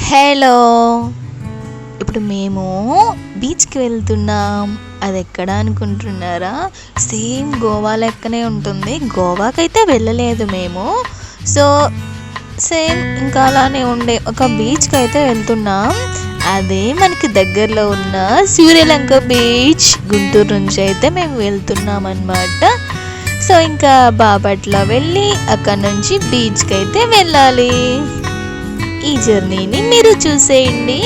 Hello! ఇప్పుడు మేము బీచ్‌కి వెళ్తున్నాం. అది ఎక్కడ అనుకుంటున్నారా? సేమ్ గోవా లెక్కనే ఉంటుంది. గోవాకైతే వెళ్ళలేదు మేము. సో, సేమ్ ఇంకా అలానే ఉండే ఒక బీచ్‌కైతే వెళ్తున్నాం. అదే మనకి దగ్గరలో ఉన్న సూర్యలంక బీచ్ గుంటూరు నుంచి అయితే మేము వెళ్తున్నామన్నమాట. సో, ఇంకా బాపట్ల వెళ్ళి అక్కడ నుంచి బీచ్‌కి అయితే వెళ్ళాలి. ఈ జర్నీని మీరు చూసేయండి.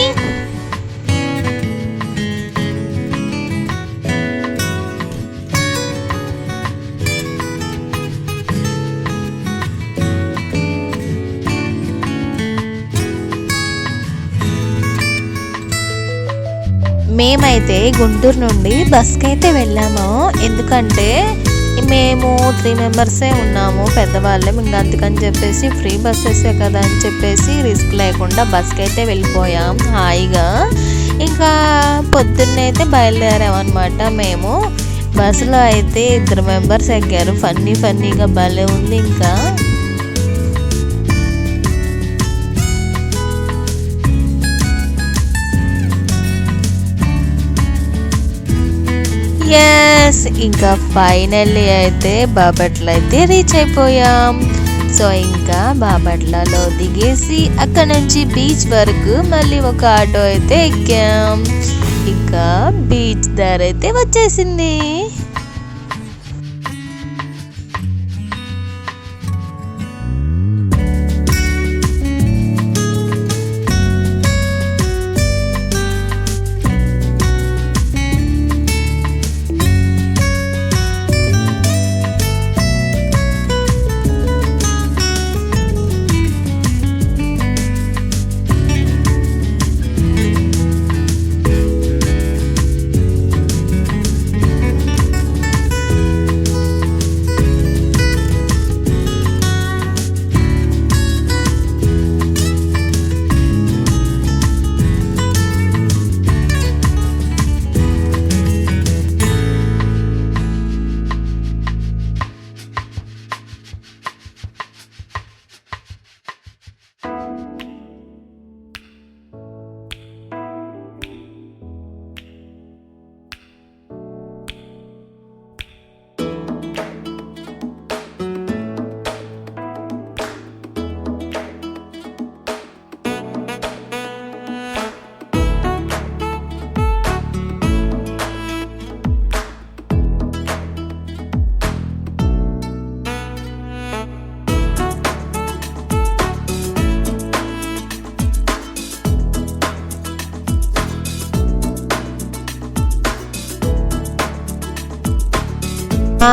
మేమైతే గుంటూరు నుండి బస్కి అయితే వెళ్ళాము. ఎందుకంటే మేము 3 మెంబర్సే ఉన్నాము, పెద్దవాళ్ళం. ఇంకా అందుకని చెప్పేసి ఫ్రీ బస్సెసే కదా అని చెప్పేసి రిస్క్ లేకుండా బస్కి అయితే వెళ్ళిపోయాం హాయిగా. ఇంకా పొద్దున్నే అయితే బయలుదేరామన్నమాట. మేము బస్సులో అయితే 2 మెంబర్స్ ఎక్కారు. ఫన్నీగా భలే ఉంది. ఇంకా ఇంకా ఫైనల్లీ అయితే బాపట్ల అయితే రీచ్ అయిపోయాం. సో ఇంకా బాపట్లలో దిగేసి అక్కడ నుంచి బీచ్ వరకు మళ్ళీ ఒక ఆటో అయితే ఎక్కాం. ఇంకా బీచ్ దారి అయితే వచ్చేసింది.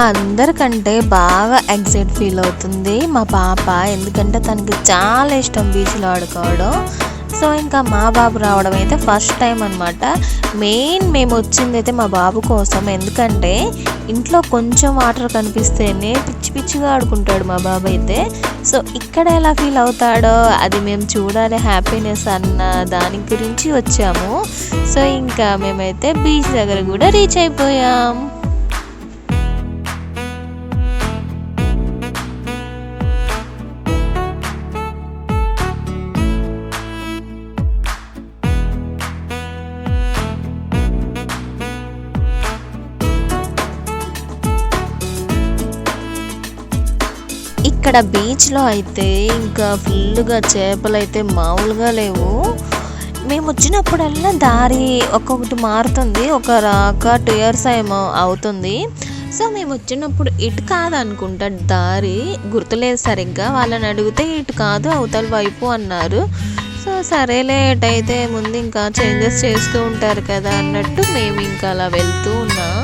అందరికంటే బాగా ఎక్సైట్ ఫీల్ అవుతుంది మా పాప. ఎందుకంటే తనకి చాలా ఇష్టం బీచ్లో ఆడుకోవడం. సో ఇంకా మా బాబు రావడం అయితే ఫస్ట్ టైం అనమాట. మేము వచ్చింది అయితే మా బాబు కోసం. ఎందుకంటే ఇంట్లో కొంచెం వాటర్ కనిపిస్తేనే పిచ్చిగా ఆడుకుంటాడు మా బాబు అయితే. సో ఇక్కడ ఎలా ఫీల్ అవుతాడో అది మేము చూడాలి, హ్యాపీనెస్ అన్న దాని గురించి వచ్చాము. సో ఇంకా మేమైతే బీచ్ దగ్గర కూడా రీచ్ అయిపోయాం. ఇక్కడ బీచ్లో అయితే ఇంకా ఫుల్గా చేపలు అయితే మామూలుగా లేవు. మేము వచ్చినప్పుడల్లా దారి ఒక్కొక్కటి మారుతుంది. ఒక 2 years ఏమో అవుతుంది. సో మేము వచ్చినప్పుడు ఇటు కాదు అనుకుంటా, దారి గుర్తులేదు సరిగ్గా. వాళ్ళని అడిగితే ఇటు కాదు అవతల వైపు అన్నారు. సో సరేలే, ఎటైతే ముందు ఇంకా చేంజెస్ చేస్తూ ఉంటారు కదా అన్నట్టు మేము ఇంకా అలా వెళ్తూ ఉన్నాం.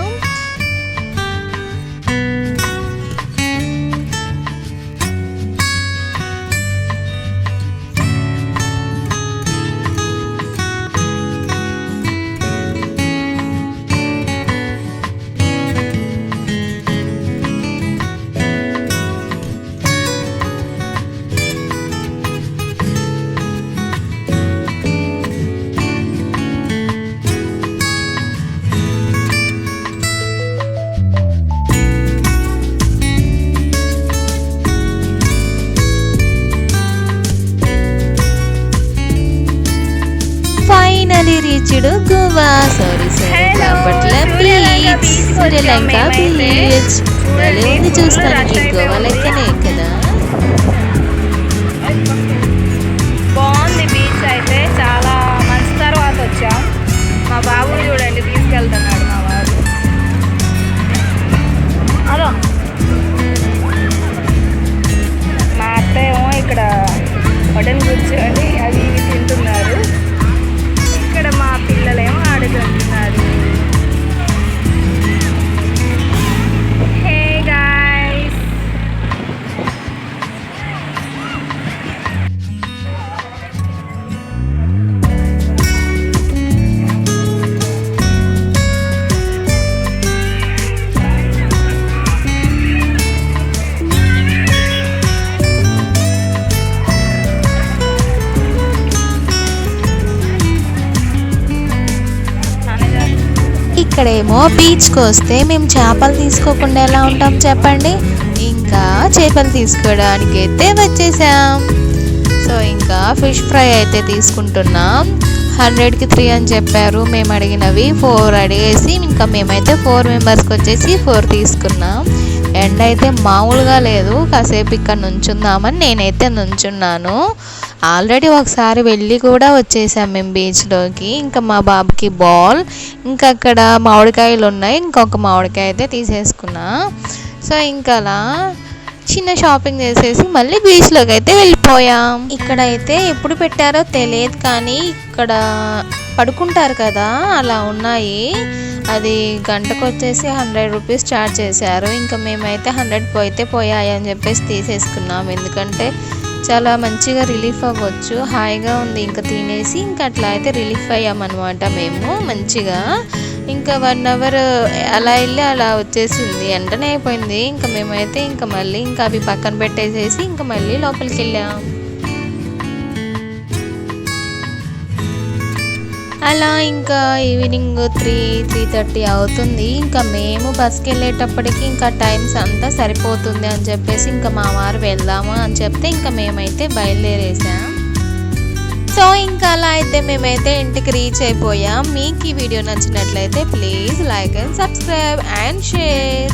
Finally reached Goa. Sorry Bapatla beach, Sri Lanka beach. భలే ఉంది చూస్తానికి, గోవా లెక్కనే కదా. బాగుంది బీచ్ అయితే, చాలా మంచి తర్వాత వచ్చాం. మా బాబుని చూడండి తీసుకెళ్తున్నాడు మా వారు. అదో మా అత్త ఏమో ఇక్కడ హోటల్ కూర్చొని అవి ఇవి తింటున్నారు. ఇక్కడ మా పిల్లలేమో ఆడుకుంటున్నారు. హే గాయ్స్, ఇక్కడేమో బీచ్కి వస్తే మేము చేపలు తీసుకోకుండా ఎలా ఉంటాం చెప్పండి. ఇంకా చేపలు తీసుకోవడానికి అయితే వచ్చేసాం. సో ఇంకా ఫిష్ ఫ్రై అయితే తీసుకుంటున్నాం. 100కి 3 అని చెప్పారు. మేము అడిగినవి 4 అడిగేసి ఇంకా మేమైతే 4 మెంబర్స్కి వచ్చేసి 4 తీసుకున్నాం. ఎండ అయితే మామూలుగా లేదు. కాసేపు ఇక్కడ నుంచుందామని నేనైతే నుంచున్నాను. ఆల్రెడీ ఒకసారి వెళ్ళి కూడా వచ్చేసాం మేము బీచ్లోకి. ఇంకా మా బాబుకి బాల్, ఇంకా అక్కడ మామిడికాయలు ఉన్నాయి. ఇంకొక మామిడికాయ అయితే తీసేసుకున్నా. సో ఇంకా అలా చిన్న షాపింగ్ చేసేసి మళ్ళీ బీచ్లోకి అయితే వెళ్ళిపోయాం. ఇక్కడైతే ఎప్పుడు పెట్టారో తెలియదు కానీ ఇక్కడ పడుకుంటారు కదా అలా ఉన్నాయి. అది గంటకు వచ్చేసి 100 రూపీస్ ఛార్జ్ చేశారు. ఇంకా మేమైతే 100 పోయితే పోయాయి అని చెప్పేసి తీసేసుకున్నాం. ఎందుకంటే చాలా మంచిగా రిలీఫ్ అవ్వచ్చు, హాయిగా ఉంది. ఇంకా తినేసి ఇంకా అట్లా అయితే రిలీఫ్ అయ్యామన్నమాట మేము మంచిగా. ఇంకా 1 అవర్ అలా వెళ్ళి అలా వచ్చేసింది, వెంటనే అయిపోయింది. ఇంకా మేమైతే ఇంకా మళ్ళీ ఇంకా అవి పక్కన పెట్టేసేసి ఇంకా మళ్ళీ లోపలికి వెళ్ళాం. అలా ఇంకా ఈవినింగ్ 3-3:30 అవుతుంది. ఇంకా మేము బస్కి వెళ్ళేటప్పటికి ఇంకా టైమ్స్ అంతా సరిపోతుంది అని చెప్పేసి ఇంకా మా వారు వెళ్దాము అని చెప్తే ఇంకా మేమైతే బయలుదేరేసాం. సో ఇంకా అలా అయితే మేమైతే ఇంటికి రీచ్ అయిపోయాం. మీకు ఈ వీడియో నచ్చినట్లయితే please like and subscribe and share.